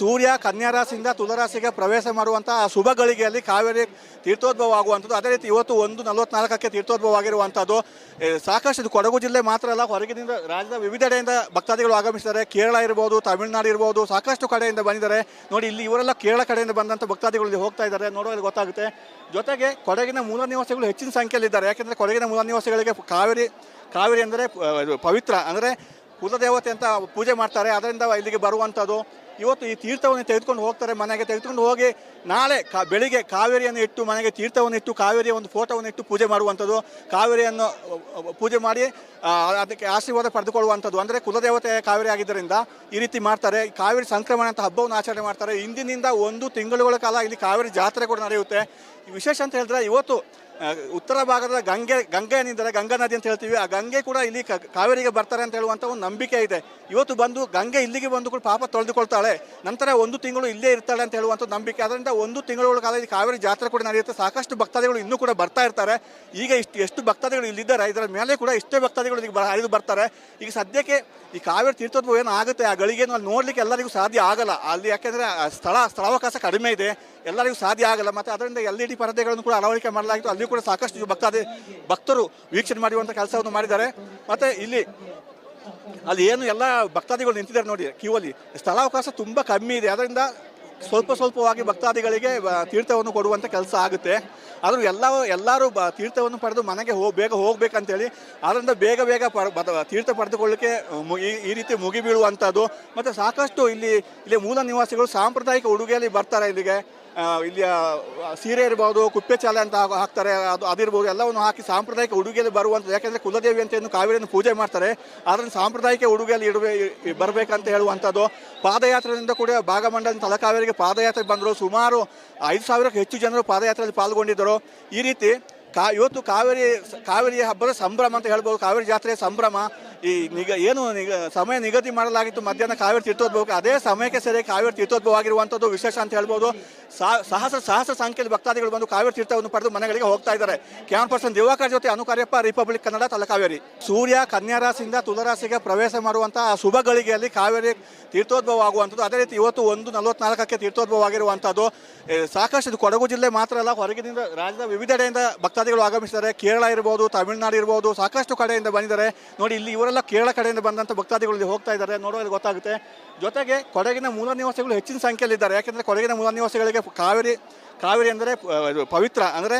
ಸೂರ್ಯ ಕನ್ಯಾ ರಾಶಿಯಿಂದ ತುಲಾ ರಾಶಿಗೆ ಪ್ರವೇಶ ಮಾಡುವಂತಹ ಶುಭ ಗಳಿಗೆಯಲ್ಲಿ ಕಾವೇರಿ ತೀರ್ಥೋದ್ಭವ ಆಗುವಂಥದ್ದು. ಅದೇ ರೀತಿ ಇವತ್ತು 1:44ಕ್ಕೆ ತೀರ್ಥೋದ್ಭವ ಆಗಿರುವಂಥದ್ದು. ಸಾಕಷ್ಟು ಕೊಡಗು ಜಿಲ್ಲೆ ಮಾತ್ರ ಅಲ್ಲ, ಹೊರಗಿನಿಂದ ರಾಜ್ಯದ ವಿವಿಧೆಡೆಯಿಂದ ಭಕ್ತಾದಿಗಳು ಆಗಮಿಸಿದ್ದಾರೆ. ಕೇರಳ ಇರ್ಬೋದು, ತಮಿಳುನಾಡು ಇರ್ಬೋದು, ಸಾಕಷ್ಟು ಕಡೆಯಿಂದ ಬಂದಿದ್ದಾರೆ. ನೋಡಿ, ಇಲ್ಲಿ ಇವರೆಲ್ಲ ಕೇರಳ ಕಡೆಯಿಂದ ಬಂದಂಥ ಭಕ್ತಾದಿಗಳು ಇಲ್ಲಿ ಹೋಗ್ತಾ ಇದ್ದಾರೆ, ನೋಡೋದು ಗೊತ್ತಾಗುತ್ತೆ. ಜೊತೆಗೆ ಕೊಡಗಿನ ಮೂಲ ನಿವಾಸಿಗಳು ಹೆಚ್ಚಿನ ಸಂಖ್ಯೆಯಲ್ಲಿದ್ದಾರೆ. ಯಾಕೆಂದರೆ ಕೊಡಗಿನ ಮೂಲ ನಿವಾಸಿಗಳಿಗೆ ಕಾವೇರಿ ಅಂದರೆ ಪವಿತ್ರ, ಅಂದರೆ ಕುಲದೇವತೆ ಅಂತ ಪೂಜೆ ಮಾಡ್ತಾರೆ. ಅದರಿಂದ ಇಲ್ಲಿಗೆ ಬರುವಂಥದ್ದು. ಇವತ್ತು ಈ ತೀರ್ಥವನ್ನು ತೆಗೆದುಕೊಂಡು ಹೋಗ್ತಾರೆ, ಮನೆಗೆ ತೆಗೆದುಕೊಂಡು ಹೋಗಿ ನಾಳೆ ಬೆಳಿಗ್ಗೆ ಕಾವೇರಿಯನ್ನು ಇಟ್ಟು, ಮನೆಗೆ ತೀರ್ಥವನ್ನು ಇಟ್ಟು, ಕಾವೇರಿಯ ಒಂದು ಫೋಟೋವನ್ನು ಇಟ್ಟು ಪೂಜೆ ಮಾಡುವಂಥದ್ದು. ಕಾವೇರಿಯನ್ನು ಪೂಜೆ ಮಾಡಿ ಅದಕ್ಕೆ ಆಶೀರ್ವಾದ ಪಡೆದುಕೊಳ್ಳುವಂಥದ್ದು. ಅಂದರೆ ಕುಲದೇವತೆ ಕಾವೇರಿ ಆಗಿದ್ದರಿಂದ ಈ ರೀತಿ ಮಾಡ್ತಾರೆ. ಕಾವೇರಿ ಸಂಕ್ರಮಣ ಅಂತ ಹಬ್ಬವನ್ನು ಆಚರಣೆ ಮಾಡ್ತಾರೆ. ಇಂದಿನಿಂದ 1 ತಿಂಗಳುಗಳ ಕಾಲ ಇಲ್ಲಿ ಕಾವೇರಿ ಜಾತ್ರೆ ಕೂಡ ನಡೆಯುತ್ತೆ. ವಿಶೇಷ ಅಂತ ಹೇಳಿದ್ರೆ, ಇವತ್ತು ಉತ್ತರ ಭಾಗದ ಗಂಗೆ ಏನಿದ್ದಾರೆ, ಗಂಗಾ ನದಿ ಅಂತ ಹೇಳ್ತೀವಿ, ಆ ಗಂಗೆ ಕೂಡ ಇಲ್ಲಿ ಕಾವೇರಿಗೆ ಬರ್ತಾರೆ ಅಂತ ಹೇಳುವಂಥ ಒಂದು ನಂಬಿಕೆ ಇದೆ. ಇವತ್ತು ಬಂದು ಗಂಗೆ ಇಲ್ಲಿಗೆ ಬಂದು ಕೂಡ ಪಾಪ ತೊಳೆದುಕೊಳ್ತಾಳೆ, ನಂತರ 1 ತಿಂಗಳು ಇಲ್ಲೇ ಇರ್ತಾಳೆ ಅಂತ ಹೇಳುವಂಥ ನಂಬಿಕೆ. ಅದರಿಂದ 1 ತಿಂಗಳ ಕಾಲ ಇಲ್ಲಿ ಕಾವೇರಿ ಜಾತ್ರೆ ಕೂಡ ನಡೆಯುತ್ತೆ. ಸಾಕಷ್ಟು ಭಕ್ತಾದಿಗಳು ಇನ್ನೂ ಕೂಡ ಬರ್ತಾ ಇರ್ತಾರೆ. ಈಗ ಎಷ್ಟು ಭಕ್ತಾದಿಗಳು ಇಲ್ಲಿದ್ದಾರೆ, ಇದರ ಮೇಲೆ ಕೂಡ ಇಷ್ಟೇ ಭಕ್ತಾದಿಗಳು ಇಲ್ಲಿಗೆ ಹರಿದು ಬರ್ತಾರೆ. ಈಗ ಸದ್ಯಕ್ಕೆ ಈ ಕಾವೇರಿ ತೀರ್ಥೋದ್ಭವ ಏನು ಆಗುತ್ತೆ, ಆ ಗಳಿಗೆಯನ್ನು ಅಲ್ಲಿ ನೋಡಲಿಕ್ಕೆ ಎಲ್ಲರಿಗೂ ಸಾಧ್ಯ ಆಗಲ್ಲ ಅಲ್ಲಿ, ಯಾಕೆಂದರೆ ಸ್ಥಳಾವಕಾಶ ಕಡಿಮೆ ಇದೆ, ಎಲ್ಲರಿಗೂ ಸಾಧ್ಯ ಆಗಲ್ಲ. ಮತ್ತು ಅದರಿಂದ LED ಪರದೆಗಳನ್ನು ಕೂಡ ಅಳವಡಿಕೆ ಮಾಡಲಾಗಿತ್ತು. ಅಲ್ಲಿ ಕೂಡ ಸಾಕಷ್ಟು ಭಕ್ತರು ವೀಕ್ಷಣೆ ಮಾಡುವಂಥ ಕೆಲಸವನ್ನು ಮಾಡಿದ್ದಾರೆ. ಮತ್ತು ಅಲ್ಲಿ ಏನು ಎಲ್ಲ ಭಕ್ತಾದಿಗಳು ನಿಂತಿದ್ದಾರೆ ನೋಡಿ ಕ್ಯೂ ಅಲ್ಲಿ, ಸ್ಥಳಾವಕಾಶ ತುಂಬ ಕಮ್ಮಿ ಇದೆ. ಅದರಿಂದ ಸ್ವಲ್ಪವಾಗಿ ಭಕ್ತಾದಿಗಳಿಗೆ ತೀರ್ಥವನ್ನು ಕೊಡುವಂಥ ಕೆಲಸ ಆಗುತ್ತೆ. ಆದರೂ ಎಲ್ಲರೂ ತೀರ್ಥವನ್ನು ಪಡೆದು ಮನೆಗೆ ಬೇಗ ಹೋಗ್ಬೇಕಂತೇಳಿ, ಅದರಿಂದ ಬೇಗ ತೀರ್ಥ ಪಡೆದುಕೊಳ್ಳಲಿಕ್ಕೆ ಈ ರೀತಿ ಮುಗಿ ಬೀಳುವಂಥದ್ದು. ಮತ್ತು ಸಾಕಷ್ಟು ಇಲ್ಲಿ ಮೂಲ ನಿವಾಸಿಗಳು ಸಾಂಪ್ರದಾಯಿಕ ಉಡುಗೆಯಲ್ಲಿ ಬರ್ತಾರೆ ಇಲ್ಲಿಗೆ. ಇಲ್ಲಿಯ ಸೀರೆ ಇರ್ಬೋದು, ಕುಪ್ಪೆ ಚಾಲೆ ಅಂತ ಹಾಕ್ತಾರೆ, ಅದಿರ್ಬೋದು, ಎಲ್ಲವನ್ನು ಹಾಕಿ ಸಾಂಪ್ರದಾಯಿಕ ಉಡುಗೆಯಲ್ಲಿ ಬರುವಂಥದ್ದು. ಯಾಕೆಂದರೆ ಕುಲದೇವಿ ಅಂತ ಏನು ಕಾವೇರಿಯನ್ನು ಪೂಜೆ ಮಾಡ್ತಾರೆ, ಅದನ್ನು ಸಾಂಪ್ರದಾಯಿಕ ಉಡುಗೆಯಲ್ಲಿ ಬರಬೇಕಂತ ಹೇಳುವಂಥದ್ದು. ಪಾದಯಾತ್ರೆಯಿಂದ ಕೂಡ ಭಾಗಮಂಡಲ ತಲಕಾವೇರಿಗೆ ಪಾದಯಾತ್ರೆ ಬಂದರು. ಸುಮಾರು 5,000ಕ್ಕೂ ಹೆಚ್ಚು ಜನರು ಪಾದಯಾತ್ರೆಯಲ್ಲಿ ಪಾಲ್ಗೊಂಡಿದ್ದರು. ಈ ರೀತಿ ಇವತ್ತು ಕಾವೇರಿ ಹಬ್ಬದ ಸಂಭ್ರಮ ಅಂತ ಹೇಳ್ಬೋದು, ಕಾವೇರಿ ಜಾತ್ರೆಯ ಸಂಭ್ರಮ. ಈ ಸಮಯ ನಿಗದಿ ಮಾಡಲಾಗಿತ್ತು ಮಧ್ಯಾಹ್ನ ಕಾವೇರಿ ತೀರ್ಥೋದ್ಭವಕ್ಕೆ, ಅದೇ ಸಮಯಕ್ಕೆ ಸರಿ ಕಾವೇರಿ ತೀರ್ಥೋದ್ಭವ ಆಗಿರುವಂಥದ್ದು ವಿಶೇಷ ಅಂತ ಹೇಳ್ಬೋದು. ಸಹಸ್ರ ಸಂಖ್ಯೆಯಲ್ಲಿ ಭಕ್ತಾದಿಗಳು ಬಂದು ಕಾವೇರಿ ತೀರ್ಥವನ್ನು ಪಡೆದು ಮನೆಗಳಿಗೆ ಹೋಗ್ತಾ ಇದ್ದಾರೆ. ಕ್ಯಾಮರಾ ಪರ್ಸನ್ ದಿವಾಕರ್ ಜೊತೆ ಅನುಕಾರ್ಯಪ್ಪ, ರಿಪಬ್ಲಿಕ್ ಕನ್ನಡ, ತಲಕಾವೇರಿ. ಸೂರ್ಯ ಕನ್ಯಾ ರಾಶಿಯಿಂದ ತುಲಾ ರಾಶಿಗೆ ಪ್ರವೇಶ ಮಾಡುವಂತಹ ಶುಭ ಗಳಿಗೆಯಲ್ಲಿ ಕಾವೇರಿ ತೀರ್ಥೋದ್ಭವ ಆಗುವಂಥದ್ದು. ಅದೇ ರೀತಿ ಇವತ್ತು 1:44ಕ್ಕೆ ತೀರ್ಥೋದ್ಭವ ಆಗಿರುವಂಥದ್ದು. ಸಾಕಷ್ಟು ಕೊಡಗು ಜಿಲ್ಲೆ ಮಾತ್ರ ಅಲ್ಲ, ಹೊರಗಿನಿಂದ ರಾಜ್ಯದ ವಿವಿಧೆಡೆಯಿಂದ ಭಕ್ತಾದಿಗಳು ಆಗಮಿಸಿದ್ದಾರೆ. ಕೇರಳ ಇರ್ಬೋದು, ತಮಿಳುನಾಡು ಇರ್ಬೋದು, ಸಾಕಷ್ಟು ಕಡೆಯಿಂದ ಬಂದಿದ್ದಾರೆ. ನೋಡಿ, ಇಲ್ಲಿ ಇವರೆಲ್ಲ ಕೇರಳ ಕಡೆಯಿಂದ ಬಂದಂಥ ಭಕ್ತಾದಿಗಳು ಇಲ್ಲಿ ಹೋಗ್ತಾ ಇದ್ದಾರೆ, ನೋಡೋದು ಗೊತ್ತಾಗುತ್ತೆ. ಜೊತೆಗೆ ಕೊಡಗಿನ ಮೂಲ ನಿವಾಸಿಗಳು ಹೆಚ್ಚಿನ ಸಂಖ್ಯೆಯಲ್ಲಿದ್ದಾರೆ. ಯಾಕೆಂದರೆ ಕೊಡಗಿನ ಮೂಲ ನಿವಾಸಿಗಳಿಗೆ ಕಾವೇರಿ ಅಂದರೆ ಪವಿತ್ರ, ಅಂದರೆ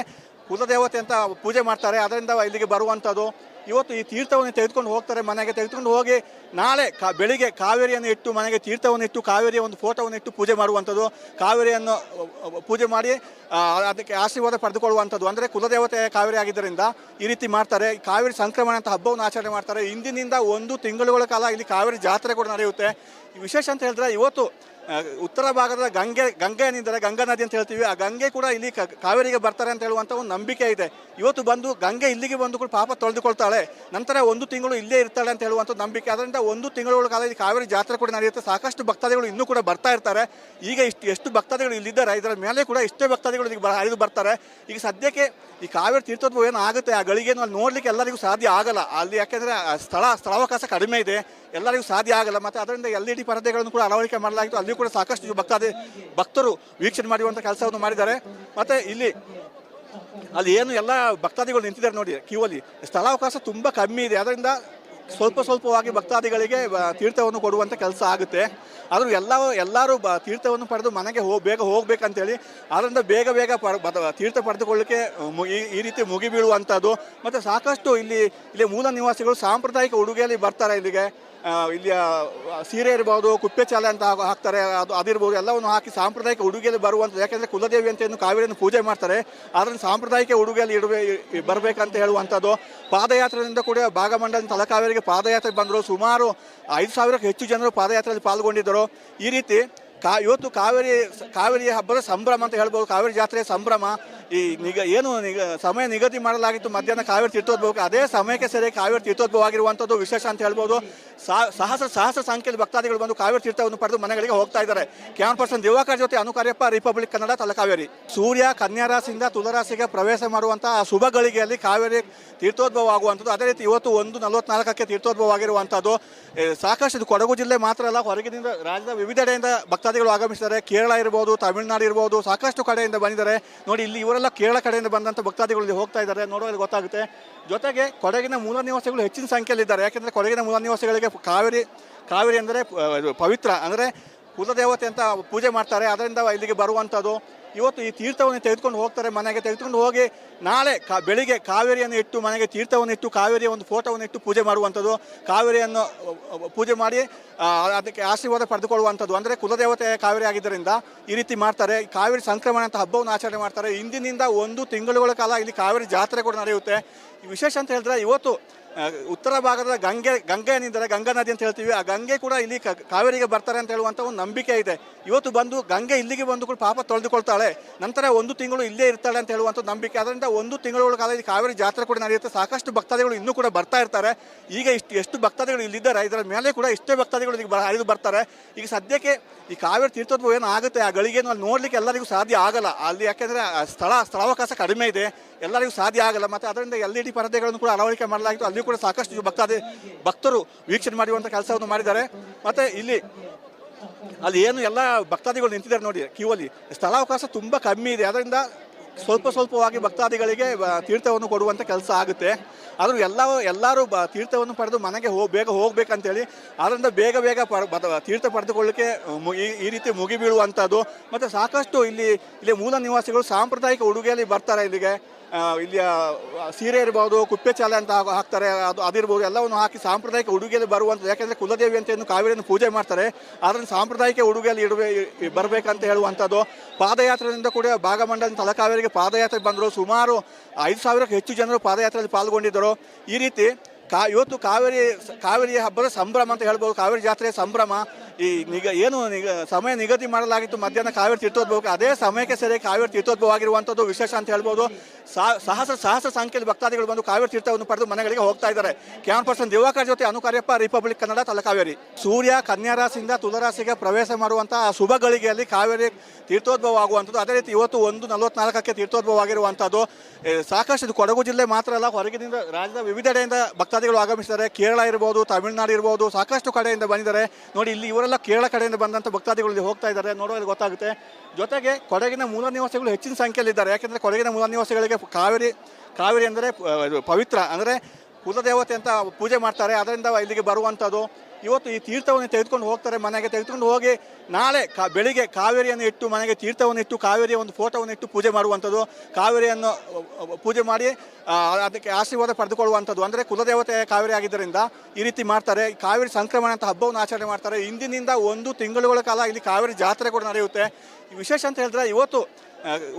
ಕುಲದೇವತೆ ಅಂತ ಪೂಜೆ ಮಾಡ್ತಾರೆ. ಅದರಿಂದ ಇಲ್ಲಿಗೆ ಬರುವಂಥದ್ದು. ಇವತ್ತು ಈ ತೀರ್ಥವನ್ನು ತೆಗೆದುಕೊಂಡು ಹೋಗ್ತಾರೆ, ಮನೆಗೆ ತೆಗೆದುಕೊಂಡು ಹೋಗಿ ನಾಳೆ ಬೆಳಿಗ್ಗೆ ಕಾವೇರಿಯನ್ನು ಇಟ್ಟು, ಮನೆಗೆ ತೀರ್ಥವನ್ನು ಇಟ್ಟು, ಕಾವೇರಿಯ ಒಂದು ಫೋಟೋವನ್ನು ಇಟ್ಟು ಪೂಜೆ ಮಾಡುವಂಥದ್ದು. ಕಾವೇರಿಯನ್ನು ಪೂಜೆ ಮಾಡಿ ಅದಕ್ಕೆ ಆಶೀರ್ವಾದ ಪಡೆದುಕೊಳ್ಳುವಂಥದ್ದು. ಅಂದರೆ ಕುಲದೇವತೆ ಕಾವೇರಿ ಆಗಿದ್ದರಿಂದ ಈ ರೀತಿ ಮಾಡ್ತಾರೆ. ಕಾವೇರಿ ಸಂಕ್ರಮಣ ಅಂತ ಹಬ್ಬವನ್ನು ಆಚರಣೆ ಮಾಡ್ತಾರೆ. ಇಂದಿನಿಂದ 1 ತಿಂಗಳುಗಳ ಕಾಲ ಇಲ್ಲಿ ಕಾವೇರಿ ಜಾತ್ರೆ ಕೂಡ ನಡೆಯುತ್ತೆ. ವಿಶೇಷ ಅಂತ ಹೇಳಿದ್ರೆ, ಇವತ್ತು ಉತ್ತರ ಭಾಗದ ಗಂಗೆ ಏನಿದ್ದಾರೆ, ಗಂಗಾ ನದಿ ಅಂತ ಹೇಳ್ತೀವಿ, ಆ ಗಂಗೆ ಕೂಡ ಇಲ್ಲಿ ಕಾವೇರಿಗೆ ಬರ್ತಾರೆ ಅಂತ ಹೇಳುವಂಥ ಒಂದು ನಂಬಿಕೆ ಇದೆ. ಇವತ್ತು ಬಂದು ಗಂಗೆ ಇಲ್ಲಿಗೆ ಬಂದು ಕೂಡ ಪಾಪ ತೊಳೆದುಕೊಳ್ತಾಳೆ, ನಂತರ 1 ತಿಂಗಳು ಇಲ್ಲೇ ಇರ್ತಾಳೆ ಅಂತ ಹೇಳುವಂಥ ನಂಬಿಕೆ. ಅದರಿಂದ 1 ತಿಂಗಳ ಕಾಲ ಇಲ್ಲಿ ಕಾವೇರಿ ಜಾತ್ರೆ ಕೂಡ ನಡೆಯುತ್ತೆ. ಸಾಕಷ್ಟು ಭಕ್ತಾದಿಗಳು ಇನ್ನೂ ಕೂಡ ಬರ್ತಾ ಇರ್ತಾರೆ. ಈಗ ಎಷ್ಟು ಭಕ್ತಾದಿಗಳು ಇಲ್ಲಿದ್ದಾರೆ, ಇದರ ಮೇಲೆ ಕೂಡ ಇಷ್ಟೇ ಭಕ್ತಾದಿಗಳು ಇಲ್ಲಿಗೆ ಹರಿದು ಬರ್ತಾರೆ. ಈಗ ಸದ್ಯಕ್ಕೆ ಈ ಕಾವೇರಿ ತೀರ್ಥೋದ್ಭವ ಏನು ಆಗುತ್ತೆ, ಆ ಗಳಿಗೆಯನ್ನು ಅಲ್ಲಿ ನೋಡಲಿಕ್ಕೆ ಎಲ್ಲರಿಗೂ ಸಾಧ್ಯ ಆಗಲ್ಲ ಅಲ್ಲಿ, ಯಾಕೆಂದರೆ ಸ್ಥಳಾವಕಾಶ ಕಡಿಮೆ ಇದೆ, ಎಲ್ಲರಿಗೂ ಸಾಧ್ಯ ಆಗಲ್ಲ. ಮತ್ತು ಅದರಿಂದ LED ಪರದೆಗಳನ್ನು ಕೂಡ ಅಳವಡಿಕೆ ಮಾಡಲಾಗಿತ್ತು. ಅಲ್ಲಿ ಕೂಡ ಸಾಕಷ್ಟು ಭಕ್ತರು ವೀಕ್ಷಣೆ ಮಾಡುವಂಥ ಕೆಲಸವನ್ನು ಮಾಡಿದ್ದಾರೆ. ಮತ್ತು ಅಲ್ಲಿ ಏನು ಎಲ್ಲ ಭಕ್ತಾದಿಗಳು ನಿಂತಿದ್ದಾರೆ ನೋಡಿ ಕ್ಯೂ ಅಲ್ಲಿ, ಸ್ಥಳಾವಕಾಶ ತುಂಬ ಕಮ್ಮಿ ಇದೆ. ಅದರಿಂದ ಸ್ವಲ್ಪವಾಗಿ ಭಕ್ತಾದಿಗಳಿಗೆ ತೀರ್ಥವನ್ನು ಕೊಡುವಂಥ ಕೆಲಸ ಆಗುತ್ತೆ. ಆದರೂ ಎಲ್ಲರೂ ತೀರ್ಥವನ್ನು ಪಡೆದು ಮನೆಗೆ ಬೇಗ ಹೋಗ್ಬೇಕಂತೇಳಿ, ಅದರಿಂದ ಬೇಗ ತೀರ್ಥ ಪಡೆದುಕೊಳ್ಳಲಿಕ್ಕೆ ಈ ರೀತಿ ಮುಗಿ ಬೀಳುವಂಥದ್ದು. ಮತ್ತು ಸಾಕಷ್ಟು ಇಲ್ಲಿ ಮೂಲ ನಿವಾಸಿಗಳು ಸಾಂಪ್ರದಾಯಿಕ ಉಡುಗೆಯಲ್ಲಿ ಬರ್ತಾರೆ ಇಲ್ಲಿಗೆ. ಇಲ್ಲಿಯ ಸೀರೆ ಇರ್ಬೋದು, ಕುಪ್ಪೆ ಚಾಲೆ ಅಂತ ಹಾಕ್ತಾರೆ, ಅದಿರ್ಬೋದು, ಎಲ್ಲವನ್ನು ಹಾಕಿ ಸಾಂಪ್ರದಾಯಿಕ ಉಡುಗೆಯಲ್ಲಿ ಬರುವಂಥದ್ದು. ಯಾಕೆಂದರೆ ಕುಲದೇವಿ ಅಂತ ಏನು ಕಾವೇರಿಯನ್ನು ಪೂಜೆ ಮಾಡ್ತಾರೆ, ಅದನ್ನು ಸಾಂಪ್ರದಾಯಿಕ ಉಡುಗೆಯಲ್ಲಿ ಬರಬೇಕಂತ ಹೇಳುವಂಥದ್ದು. ಪಾದಯಾತ್ರೆಯಿಂದ ಕೂಡ ಭಾಗಮಂಡಲ ತಲಕಾವೇರಿಗೆ ಪಾದಯಾತ್ರೆ ಬಂದರು. ಸುಮಾರು 5,000ಕ್ಕೂ ಹೆಚ್ಚು ಜನರು ಪಾದಯಾತ್ರೆಯಲ್ಲಿ ಪಾಲ್ಗೊಂಡಿದ್ದರು. ಈ ರೀತಿ ಇವತ್ತು ಕಾವೇರಿ ಹಬ್ಬದ ಸಂಭ್ರಮ ಅಂತ ಹೇಳ್ಬೋದು, ಕಾವೇರಿ ಜಾತ್ರೆಯ ಸಂಭ್ರಮ. ಸಮಯ ನಿಗದಿ ಮಾಡಲಾಗಿತ್ತು ಮಧ್ಯಾಹ್ನ ಕಾವೇರಿ ತೀರ್ಥೋದ್ಭವಕ್ಕೆ, ಅದೇ ಸಮಯಕ್ಕೆ ಸರಿಯಾಗಿ ಕಾವೇರಿ ತೀರ್ಥೋದ್ಭವ ಆಗಿರುವಂಥದ್ದು ವಿಶೇಷ ಅಂತ ಹೇಳ್ಬೋದು. ಸಹಸ್ರ ಸಂಖ್ಯೆಯಲ್ಲಿ ಭಕ್ತಾದಿಗಳು ಬಂದು ಕಾವೇರಿ ತೀರ್ಥವನ್ನು ಪಡೆದು ಮನೆಗಳಿಗೆ ಹೋಗ್ತಾ ಇದ್ದಾರೆ. ಕ್ಯಾಮರಾ ಪರ್ಸನ್ ದಿವಾಕರ್ ಜೊತೆ ಅನುಕಾರ್ಯಪ್ಪ, ರಿಪಬ್ಲಿಕ್ ಕನ್ನಡ, ತಲಕಾವೇರಿ. ಸೂರ್ಯ ಕನ್ಯಾ ರಾಶಿಯಿಂದ ತುಲಾರಾಶಿಗೆ ಪ್ರವೇಶ ಮಾಡುವಂತಹ ಆ ಶುಭ ಗಳಿಗೆಯಲ್ಲಿ ಕಾವೇರಿ ತೀರ್ಥೋದ್ಭವ ಆಗುವಂಥದ್ದು. ಅದೇ ರೀತಿ ಇವತ್ತು 1:44 ತೀರ್ಥೋದ್ಭವ ಆಗಿರುವಂಥದ್ದು. ಸಾಕಷ್ಟು ಇದು ಕೊಡಗು ಜಿಲ್ಲೆ ಮಾತ್ರ ಅಲ್ಲ, ಹೊರಗಿನಿಂದ ರಾಜ್ಯದ ವಿವಿಧೆಡೆಯಿಂದ ಭಕ್ತಾದಿಗಳು ಆಗಮಿಸಿದ್ದಾರೆ. ಕೇರಳ ಇರ್ಬೋದು, ತಮಿಳುನಾಡು ಇರ್ಬೋದು, ಸಾಕಷ್ಟು ಕಡೆಯಿಂದ ಬಂದಿದ್ದಾರೆ. ನೋಡಿ, ಇಲ್ಲಿ ಇವರೆಲ್ಲ ಕೇರಳ ಕಡೆಯಿಂದ ಬಂದಂಥ ಭಕ್ತಾದಿಗಳು ಇಲ್ಲಿ ಹೋಗ್ತಾ ಇದ್ದಾರೆ, ನೋಡೋದು ಗೊತ್ತಾಗುತ್ತೆ. ಜೊತೆಗೆ ಕೊಡಗಿನ ಮೂಲ ನಿವಾಸಿಗಳು ಹೆಚ್ಚಿನ ಸಂಖ್ಯೆಯಲ್ಲಿದ್ದಾರೆ. ಯಾಕೆಂದರೆ ಕೊಡಗಿನ ಮೂಲ ನಿವಾಸಿಗಳಿಗೆ ಕಾವೇರಿ ಅಂದರೆ ಪವಿತ್ರ, ಅಂದರೆ ಕುಲದೇವತೆ ಅಂತ ಪೂಜೆ ಮಾಡ್ತಾರೆ. ಅದರಿಂದ ಇಲ್ಲಿಗೆ ಬರುವಂಥದ್ದು. ಇವತ್ತು ಈ ತೀರ್ಥವನ್ನು ತೆಗೆದುಕೊಂಡು ಹೋಗ್ತಾರೆ, ಮನೆಗೆ ತೆಗೆದುಕೊಂಡು ಹೋಗಿ ನಾಳೆ ಬೆಳಿಗ್ಗೆ ಕಾವೇರಿಯನ್ನು ಇಟ್ಟು, ಮನೆಗೆ ತೀರ್ಥವನ್ನು ಇಟ್ಟು, ಕಾವೇರಿಯ ಒಂದು ಫೋಟೋವನ್ನು ಇಟ್ಟು ಪೂಜೆ ಮಾಡುವಂಥದ್ದು. ಕಾವೇರಿಯನ್ನು ಪೂಜೆ ಮಾಡಿ ಅದಕ್ಕೆ ಆಶೀರ್ವಾದ ಪಡೆದುಕೊಳ್ಳುವಂಥದ್ದು. ಅಂದರೆ ಕುಲದೇವತೆ ಕಾವೇರಿ ಆಗಿದ್ದರಿಂದ ಈ ರೀತಿ ಮಾಡ್ತಾರೆ. ಕಾವೇರಿ ಸಂಕ್ರಮಣ ಅಂತ ಹಬ್ಬವನ್ನು ಆಚರಣೆ ಮಾಡ್ತಾರೆ. ಇಂದಿನಿಂದ 1 ತಿಂಗಳುಗಳ ಕಾಲ ಇಲ್ಲಿ ಕಾವೇರಿ ಜಾತ್ರೆ ಕೂಡ ನಡೆಯುತ್ತೆ. ವಿಶೇಷ ಅಂತ ಹೇಳಿದ್ರೆ, ಇವತ್ತು ಉತ್ತರ ಭಾಗದ ಗಂಗೆ ಏನಿದ್ದಾರೆ, ಗಂಗಾ ನದಿ ಅಂತ ಹೇಳ್ತೀವಿ, ಆ ಗಂಗೆ ಕೂಡ ಇಲ್ಲಿ ಕಾವೇರಿಗೆ ಬರ್ತಾರೆ ಅಂತ ಹೇಳುವಂಥ ಒಂದು ನಂಬಿಕೆ ಇದೆ. ಇವತ್ತು ಬಂದು ಗಂಗೆ ಇಲ್ಲಿಗೆ ಬಂದು ಕೂಡ ಪಾಪ ತೊಳೆದುಕೊಳ್ತಾಳೆ, ನಂತರ 1 ತಿಂಗಳು ಇಲ್ಲೇ ಇರ್ತಾಳೆ ಅಂತ ಹೇಳುವಂಥ ನಂಬಿಕೆ. ಅದರಿಂದ 1 ತಿಂಗಳ ಕಾಲ ಇಲ್ಲಿ ಕಾವೇರಿ ಜಾತ್ರೆ ಕೂಡ ನಡೆಯುತ್ತೆ. ಸಾಕಷ್ಟು ಭಕ್ತಾದಿಗಳು ಇನ್ನೂ ಕೂಡ ಬರ್ತಾ ಇರ್ತಾರೆ. ಈಗ ಎಷ್ಟು ಭಕ್ತಾದಿಗಳು ಇಲ್ಲಿದ್ದಾರೆ, ಇದರ ಮೇಲೆ ಕೂಡ ಇಷ್ಟೇ ಭಕ್ತಾದಿಗಳು ಈಗ ಹರಿದು ಬರ್ತಾರೆ. ಈಗ ಸದ್ಯಕ್ಕೆ ಈ ಕಾವೇರಿ ತೀರ್ಥೋದ್ಭವ ಏನು ಆಗುತ್ತೆ, ಆ ಗಳಿಗೆಯನ್ನು ಅಲ್ಲಿ ನೋಡಲಿಕ್ಕೆ ಎಲ್ಲರಿಗೂ ಸಾಧ್ಯ ಆಗಲ್ಲ ಅಲ್ಲಿ, ಯಾಕೆಂದರೆ ಸ್ಥಳಾವಕಾಶ ಕಡಿಮೆ ಇದೆ, ಎಲ್ಲರಿಗೂ ಸಾಧ್ಯ ಆಗಲ್ಲ. ಮತ್ತು ಅದರಿಂದ LED ಪರದೆಗಳನ್ನು ಕೂಡ ಅಳವಡಿಕೆ ಮಾಡಲಾಗಿತ್ತು. ಅಲ್ಲಿ ಕೂಡ ಸಾಕಷ್ಟು ಭಕ್ತರು ವೀಕ್ಷಣೆ ಮಾಡುವಂಥ ಕೆಲಸವನ್ನು ಮಾಡಿದ್ದಾರೆ. ಮತ್ತು ಅಲ್ಲಿ ಏನು ಎಲ್ಲ ಭಕ್ತಾದಿಗಳು ನಿಂತಿದ್ದಾರೆ ನೋಡಿ ಕ್ಯೂವಲ್ಲಿ, ಸ್ಥಳಾವಕಾಶ ತುಂಬ ಕಮ್ಮಿ ಇದೆ. ಅದರಿಂದ ಸ್ವಲ್ಪವಾಗಿ ಭಕ್ತಾದಿಗಳಿಗೆ ತೀರ್ಥವನ್ನು ಕೊಡುವಂಥ ಕೆಲಸ ಆಗುತ್ತೆ. ಆದರೂ ಎಲ್ಲರೂ ತೀರ್ಥವನ್ನು ಪಡೆದು ಮನೆಗೆ ಬೇಗ ಹೋಗ್ಬೇಕಂತೇಳಿ, ಅದರಿಂದ ಬೇಗ ತೀರ್ಥ ಪಡೆದುಕೊಳ್ಳಿಕ್ಕೆ ಈ ರೀತಿ ಮುಗಿ ಬೀಳುವಂಥದ್ದು. ಮತ್ತು ಸಾಕಷ್ಟು ಇಲ್ಲಿ ಮೂಲ ನಿವಾಸಿಗಳು ಸಾಂಪ್ರದಾಯಿಕ ಉಡುಗೆಯಲ್ಲಿ ಬರ್ತಾರೆ ಇಲ್ಲಿಗೆ. ಇಲ್ಲಿಯ ಸೀರೆ ಇರ್ಬೋದು, ಕುಪ್ಪೆ ಚಾಲೆ ಅಂತ ಹಾಕ್ತಾರೆ, ಅದಿರ್ಬೋದು, ಎಲ್ಲವನ್ನು ಹಾಕಿ ಸಾಂಪ್ರದಾಯಿಕ ಉಡುಗೆಯಲ್ಲಿ ಬರುವಂಥದ್ದು. ಯಾಕೆಂದರೆ ಕುಲದೇವಿ ಅಂತ ಏನು ಕಾವೇರಿಯನ್ನು ಪೂಜೆ ಮಾಡ್ತಾರೆ, ಅದನ್ನು ಸಾಂಪ್ರದಾಯಿಕ ಉಡುಗೆಯಲ್ಲಿ ಬರಬೇಕಂತ ಹೇಳುವಂಥದ್ದು. ಪಾದಯಾತ್ರೆಯಿಂದ ಕೂಡ ಭಾಗಮಂಡಲ ತಲಕಾವೇರಿಗೆ ಪಾದಯಾತ್ರೆ ಬಂದರು. ಸುಮಾರು 5,000ಕ್ಕೂ ಹೆಚ್ಚು ಜನರು ಪಾದಯಾತ್ರೆಯಲ್ಲಿ ಪಾಲ್ಗೊಂಡಿದ್ದರು. ಈ ರೀತಿ ಇವತ್ತು ಕಾವೇರಿ ಹಬ್ಬದ ಸಂಭ್ರಮ ಅಂತ ಹೇಳ್ಬೋದು, ಕಾವೇರಿ ಜಾತ್ರೆಯ ಸಂಭ್ರಮ. ಸಮಯ ನಿಗದಿ ಮಾಡಲಾಗಿತ್ತು ಮಧ್ಯಾಹ್ನ ಕಾವೇರಿ ತೀರ್ಥೋದ್ಭವಕ್ಕೆ, ಅದೇ ಸಮಯಕ್ಕೆ ಸರಿಯಾಗಿ ಕಾವೇರಿ ತೀರ್ಥೋದ್ಭವ ಆಗಿರುವಂಥದ್ದು ವಿಶೇಷ ಅಂತ ಹೇಳ್ಬೋದು. ಸಹಸ್ರ ಸಂಖ್ಯೆಯಲ್ಲಿ ಭಕ್ತಾದಿಗಳು ಬಂದು ಕಾವೇರಿ ತೀರ್ಥವನ್ನು ಪಡೆದು ಮನೆಗಳಿಗೆ ಹೋಗ್ತಾ ಇದ್ದಾರೆ. ಕ್ಯಾಮರಾ ಪರ್ಸನ್ ದಿವಾಕರ್ ಜೊತೆ ಅನುಕಾರ್ಯಪ್ಪ, ರಿಪಬ್ಲಿಕ್ ಕನ್ನಡ, ತಲಕಾವೇರಿ. ಸೂರ್ಯ ಕನ್ಯಾ ರಾಶಿಯಿಂದ ತುಲಾರಾಶಿಗೆ ಪ್ರವೇಶ ಮಾಡುವಂತಹ ಆ ಶುಭ ಗಳಿಗೆಯಲ್ಲಿ ಕಾವೇರಿ ತೀರ್ಥೋದ್ಭವ ಆಗುವಂಥದ್ದು. ಅದೇ ರೀತಿ ಇವತ್ತು 1:44 ತೀರ್ಥೋದ್ಭವ ಆಗಿರುವಂಥದ್ದು. ಸಾಕಷ್ಟು ಇದು ಕೊಡಗು ಜಿಲ್ಲೆ ಮಾತ್ರ ಅಲ್ಲ, ಹೊರಗಿನಿಂದ ರಾಜ್ಯದ ವಿವಿಧೆಡೆಯಿಂದ ಭಕ್ತಾದಿಗಳು ಆಗಮಿಸಿದ್ದಾರೆ. ಕೇರಳ ಇರ್ಬೋದು, ತಮಿಳುನಾಡು ಇರ್ಬೋದು, ಸಾಕಷ್ಟು ಕಡೆಯಿಂದ ಬಂದಿದ್ದಾರೆ. ನೋಡಿ, ಇಲ್ಲಿ ಇವರೆಲ್ಲ ಕೇರಳ ಕಡೆಯಿಂದ ಬಂದಂಥ ಭಕ್ತಾದಿಗಳು ಇಲ್ಲಿ ಹೋಗ್ತಾ ಇದ್ದಾರೆ, ನೋಡೋದು ಗೊತ್ತಾಗುತ್ತೆ. ಜೊತೆಗೆ ಕೊಡಗಿನ ಮೂಲ ನಿವಾಸಿಗಳು ಹೆಚ್ಚಿನ ಸಂಖ್ಯೆಯಲ್ಲಿದ್ದಾರೆ. ಯಾಕೆಂದರೆ ಕೊಡಗಿನ ಮೂಲ ನಿವಾಸಿಗಳಿಗೆ ಕಾವೇರಿ ಅಂದರೆ ಪವಿತ್ರ, ಅಂದರೆ ಕುಲದೇವತೆ ಅಂತ ಪೂಜೆ ಮಾಡ್ತಾರೆ. ಅದರಿಂದ ಇಲ್ಲಿಗೆ ಬರುವಂಥದ್ದು. ಇವತ್ತು ಈ ತೀರ್ಥವನ್ನು ತೆಗೆದುಕೊಂಡು ಹೋಗ್ತಾರೆ, ಮನೆಗೆ ತೆಗೆದುಕೊಂಡು ಹೋಗಿ ನಾಳೆ ಬೆಳಿಗ್ಗೆ ಕಾವೇರಿಯನ್ನು ಇಟ್ಟು, ಮನೆಗೆ ತೀರ್ಥವನ್ನು ಇಟ್ಟು, ಕಾವೇರಿಯ ಒಂದು ಫೋಟೋವನ್ನು ಇಟ್ಟು ಪೂಜೆ ಮಾಡುವಂಥದ್ದು. ಕಾವೇರಿಯನ್ನು ಪೂಜೆ ಮಾಡಿ ಅದಕ್ಕೆ ಆಶೀರ್ವಾದ ಪಡೆದುಕೊಳ್ಳುವಂಥದ್ದು. ಅಂದರೆ ಕುಲದೇವತೆ ಕಾವೇರಿ ಆಗಿದ್ದರಿಂದ ಈ ರೀತಿ ಮಾಡ್ತಾರೆ. ಕಾವೇರಿ ಸಂಕ್ರಮಣ ಅಂತ ಹಬ್ಬವನ್ನು ಆಚರಣೆ ಮಾಡ್ತಾರೆ. ಇಂದಿನಿಂದ 1 ತಿಂಗಳುಗಳ ಕಾಲ ಇಲ್ಲಿ ಕಾವೇರಿ ಜಾತ್ರೆ ಕೂಡ ನಡೆಯುತ್ತೆ. ವಿಶೇಷ ಅಂತ ಹೇಳಿದ್ರೆ, ಇವತ್ತು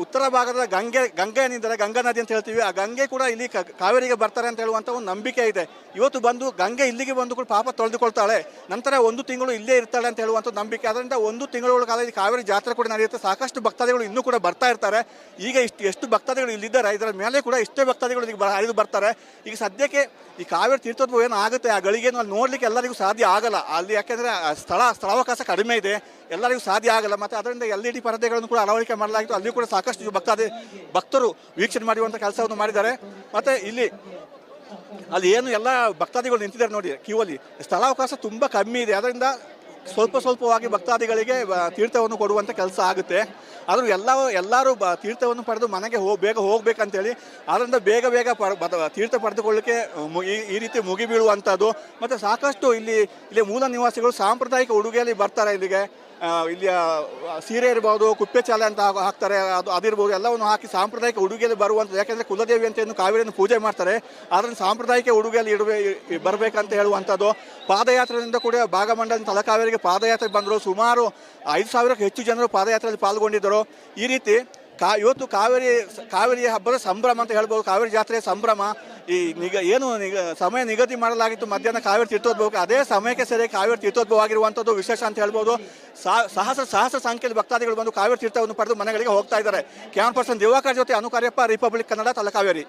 ಉತ್ತರ ಭಾಗದ ಗಂಗೆ ಏನಿದ್ದಾರೆ, ಗಂಗಾ ನದಿ ಅಂತ ಹೇಳ್ತೀವಿ, ಆ ಗಂಗೆ ಕೂಡ ಇಲ್ಲಿ ಕಾವೇರಿಗೆ ಬರ್ತಾರೆ ಅಂತ ಹೇಳುವಂಥ ಒಂದು ನಂಬಿಕೆ ಇದೆ. ಇವತ್ತು ಬಂದು ಗಂಗೆ ಇಲ್ಲಿಗೆ ಬಂದು ಕೂಡ ಪಾಪ ತೊಳೆದುಕೊಳ್ತಾಳೆ, ನಂತರ 1 ತಿಂಗಳು ಇಲ್ಲೇ ಇರ್ತಾಳೆ ಅಂತ ಹೇಳುವಂಥ ನಂಬಿಕೆ. ಅದರಿಂದ 1 ತಿಂಗಳ ಕಾಲ ಇಲ್ಲಿ ಕಾವೇರಿ ಜಾತ್ರೆ ಕೂಡ ನಡೆಯುತ್ತೆ. ಸಾಕಷ್ಟು ಭಕ್ತಾದಿಗಳು ಇನ್ನೂ ಕೂಡ ಬರ್ತಾ ಇರ್ತಾರೆ. ಈಗ ಎಷ್ಟು ಭಕ್ತಾದಿಗಳು ಇಲ್ಲಿದ್ದಾರೆ, ಇದರ ಮೇಲೆ ಕೂಡ ಇಷ್ಟೇ ಭಕ್ತಾದಿಗಳು ಈಗ ಹರಿದು ಬರ್ತಾರೆ. ಈಗ ಸದ್ಯಕ್ಕೆ ಈ ಕಾವೇರಿ ತೀರ್ಥೋದ್ಭವ ಏನು ಆಗುತ್ತೆ, ಆ ಗಳಿಗೆಯನ್ನು ಅಲ್ಲಿ ನೋಡಲಿಕ್ಕೆ ಎಲ್ಲರಿಗೂ ಸಾಧ್ಯ ಆಗಲ್ಲ ಅಲ್ಲಿ, ಯಾಕೆಂದರೆ ಸ್ಥಳಾವಕಾಶ ಕಡಿಮೆ ಇದೆ, ಎಲ್ಲರಿಗೂ ಸಾಧ್ಯ ಆಗಲ್ಲ. ಮತ್ತು ಅದರಿಂದ LED ಪರದೆಗಳನ್ನು ಕೂಡ ಅಳವಡಿಕೆ ಮಾಡಲಾಗಿತ್ತು. ಅಲ್ಲಿ ಕೂಡ ಸಾಕಷ್ಟು ಭಕ್ತರು ವೀಕ್ಷಣೆ ಮಾಡುವಂಥ ಕೆಲಸವನ್ನು ಮಾಡಿದ್ದಾರೆ. ಮತ್ತು ಅಲ್ಲಿ ಏನು ಎಲ್ಲ ಭಕ್ತಾದಿಗಳು ನಿಂತಿದ್ದಾರೆ ನೋಡಿ ಕ್ಯೂವಲ್ಲಿ, ಸ್ಥಳಾವಕಾಶ ತುಂಬ ಕಮ್ಮಿ ಇದೆ. ಅದರಿಂದ ಸ್ವಲ್ಪವಾಗಿ ಭಕ್ತಾದಿಗಳಿಗೆ ತೀರ್ಥವನ್ನು ಕೊಡುವಂಥ ಕೆಲಸ ಆಗುತ್ತೆ. ಆದರೂ ಎಲ್ಲರೂ ತೀರ್ಥವನ್ನು ಪಡೆದು ಮನೆಗೆ ಬೇಗ ಹೋಗ್ಬೇಕಂತೇಳಿ, ಅದರಿಂದ ಬೇಗ ತೀರ್ಥ ಪಡೆದುಕೊಳ್ಳಿಕ್ಕೆ ಈ ರೀತಿ ಮುಗಿ ಬೀಳುವಂಥದ್ದು. ಮತ್ತು ಸಾಕಷ್ಟು ಇಲ್ಲಿ ಮೂಲ ನಿವಾಸಿಗಳು ಸಾಂಪ್ರದಾಯಿಕ ಉಡುಗೆಯಲ್ಲಿ ಬರ್ತಾರೆ ಇಲ್ಲಿಗೆ. ಇಲ್ಲಿಯ ಸೀರೆ ಇರ್ಬೋದು, ಕುಪ್ಪೆ ಚಾಲೆ ಅಂತ ಹಾಕ್ತಾರೆ, ಅದಿರ್ಬೋದು, ಎಲ್ಲವನ್ನು ಹಾಕಿ ಸಾಂಪ್ರದಾಯಿಕ ಉಡುಗೆಯಲ್ಲಿ ಬರುವಂಥದ್ದು. ಯಾಕೆಂದರೆ ಕುಲದೇವಿ ಅಂತ ಏನು ಕಾವೇರಿಯನ್ನು ಪೂಜೆ ಮಾಡ್ತಾರೆ, ಅದನ್ನು ಸಾಂಪ್ರದಾಯಿಕ ಉಡುಗೆಯಲ್ಲಿ ಬರಬೇಕಂತ ಹೇಳುವಂಥದ್ದು. ಪಾದಯಾತ್ರೆಯಿಂದ ಕೂಡ ಭಾಗಮಂಡಲ ತಲಕಾವೇರಿಗೆ ಪಾದಯಾತ್ರೆ ಬಂದರು. ಸುಮಾರು 5,000ಕ್ಕೂ ಹೆಚ್ಚು ಜನರು ಪಾದಯಾತ್ರೆಯಲ್ಲಿ ಪಾಲ್ಗೊಂಡಿದ್ದರು. ಈ ರೀತಿ ಇವತ್ತು ಕಾವೇರಿ ಹಬ್ಬದ ಸಂಭ್ರಮ ಅಂತ ಹೇಳ್ಬೋದು. ಕಾವೇರಿ ಜಾತ್ರೆಯ ಸಂಭ್ರಮ ಈ ಸಮಯ ನಿಗದಿ ಮಾಡಲಾಗಿತ್ತು ಮಧ್ಯಾಹ್ನ ಕಾವೇರಿ ತೀರ್ಥೋದ್ಭವಕ್ಕೆ, ಅದೇ ಸಮಯಕ್ಕೆ ಸರಿಯಾಗಿ ಕಾವೇರಿ ತೀರ್ಥೋದ್ಭವ ಆಗಿರುವಂಥದ್ದು ವಿಶೇಷ ಅಂತ ಹೇಳ್ಬೋದು. ಸಹಸ್ರ ಸಂಖ್ಯೆಯಲ್ಲಿ ಭಕ್ತಾದಿಗಳು ಬಂದು ಕಾವೇರಿ ತೀರ್ಥವನ್ನು ಪಡೆದು ಮನೆಗಳಿಗೆ ಹೋಗ್ತಾ ಇದ್ದಾರೆ. ಕ್ಯಾಮರಾ ಪರ್ಸನ್ ದಿವಾಕರ್ ಜೊತೆ ಅನುಕಾರ್ಯಪ್ಪ, ರಿಪಬ್ಲಿಕ್ ಕನ್ನಡ, ತಲಕಾವೇರಿ.